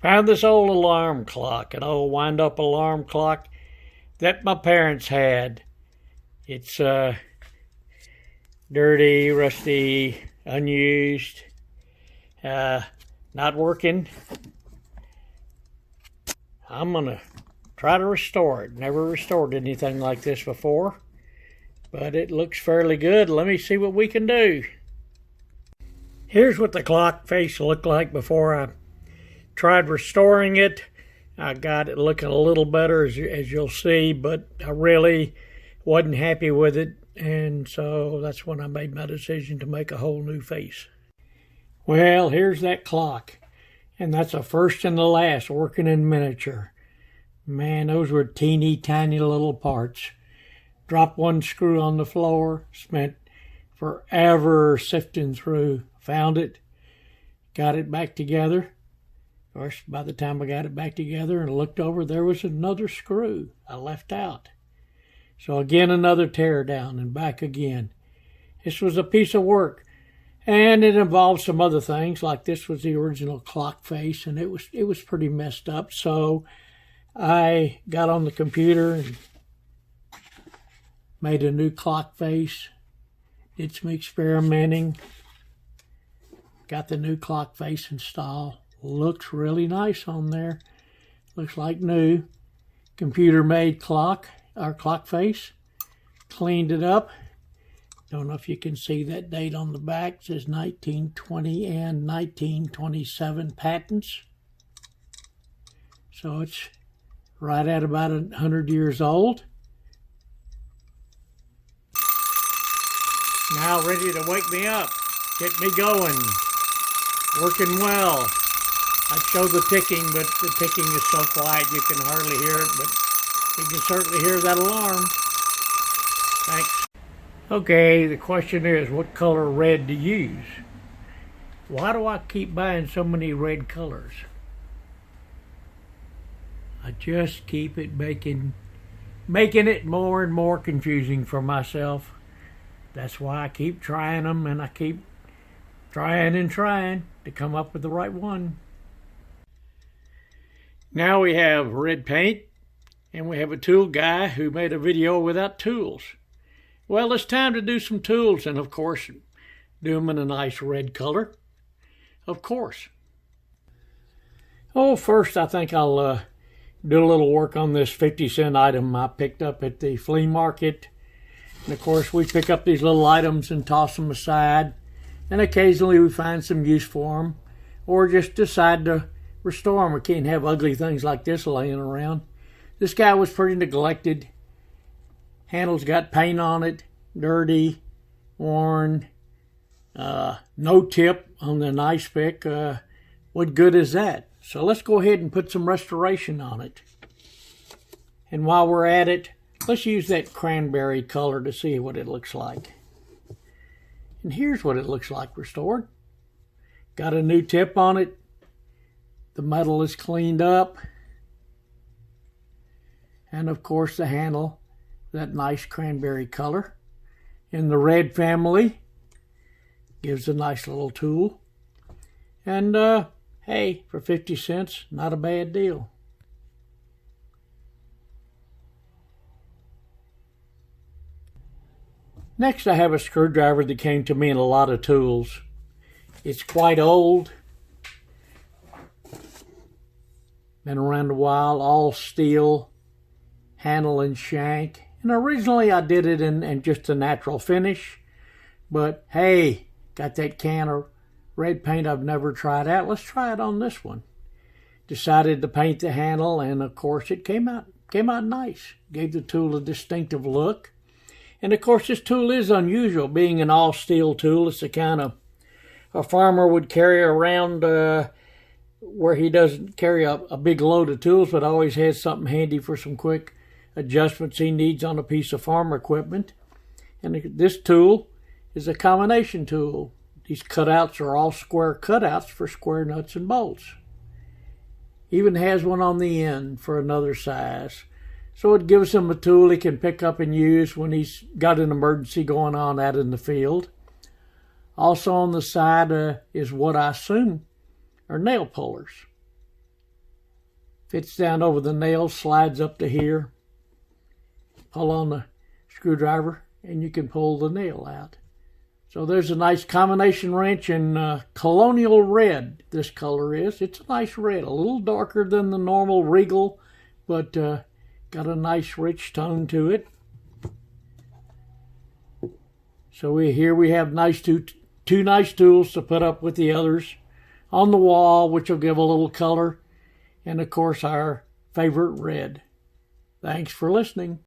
Found this old alarm clock, an old wind-up alarm clock that my parents had. It's dirty, rusty, unused, not working. I'm gonna try to restore it. Never restored anything like this before, but it looks fairly good. Let me see what we can do. Here's what the clock face looked like before I tried restoring it. I got it looking a little better, as you'll see, but I really wasn't happy with it, and so that's when I made my decision to make a whole new face. Well, here's that clock, and that's a first and the last working in miniature. Man, those were teeny tiny little parts. Dropped one screw on the floor, spent forever sifting through, found it, got it back together. Of course, by the time I got it back together and looked over, there was another screw I left out. So again, another tear down and back again. This was a piece of work, and it involved some other things, like this was the original clock face, and it was pretty messed up. So I got on the computer and made a new clock face, did some experimenting, got the new clock face installed. Looks really nice on there. Looks like new. Computer made clock, our clock face. Cleaned it up. Don't know if you can see that date on the back. It says 1920 and 1927 patents. So it's right at about 100 years old. Now ready to wake me up. Get me going. Working well. I'd show the ticking, but the ticking is so quiet you can hardly hear it, but you can certainly hear that alarm. Thanks. Okay, the question is, what color red to use? Why do I keep buying so many red colors? I just keep it making it more and more confusing for myself. That's why I keep trying them, and I keep trying and trying to come up with the right one. Now we have red paint, and we have a tool guy who made a video without tools. Well, it's time to do some tools, and of course, do them in a nice red color. Of course. Oh, first I think I'll do a little work on this 50-cent item I picked up at the flea market. And of course, we pick up these little items and toss them aside, and occasionally we find some use for them, or just decide to restore them. We can't have ugly things like this laying around. This guy was pretty neglected. Handle's got paint on it, dirty, worn, no tip on the knife pick. What good is that? So let's go ahead and put some restoration on it. And while we're at it, let's use that cranberry color to see what it looks like. And here's what it looks like restored. Got a new tip on it. The metal is cleaned up. And of course the handle, that nice cranberry color. In the red family, gives a nice little tool. And hey, for 50 cents, not a bad deal. Next, I have a screwdriver that came to me in a lot of tools. It's quite old. Been around a while, all steel, handle and shank. And originally I did it in just a natural finish. But hey, got that can of red paint I've never tried out. Let's try it on this one. Decided to paint the handle, and of course it came out nice. Gave the tool a distinctive look. And of course this tool is unusual, being an all steel tool. It's the kind of a farmer would carry around where he doesn't carry a big load of tools, but always has something handy for some quick adjustments he needs on a piece of farm equipment. And this tool is a combination tool. These cutouts are all square cutouts for square nuts and bolts. Even has one on the end for another size. So it gives him a tool he can pick up and use when he's got an emergency going on out in the field. Also on the side is what I assume are nail pullers. Fits down over the nail, slides up to here. Pull on the screwdriver and you can pull the nail out. So there's a nice combination wrench in Colonial Red, this color is. It's a nice red, a little darker than the normal Regal, but got a nice rich tone to it. So here we have two nice tools to put up with the others on the wall, which will give a little color, and of course our favorite red. Thanks for listening.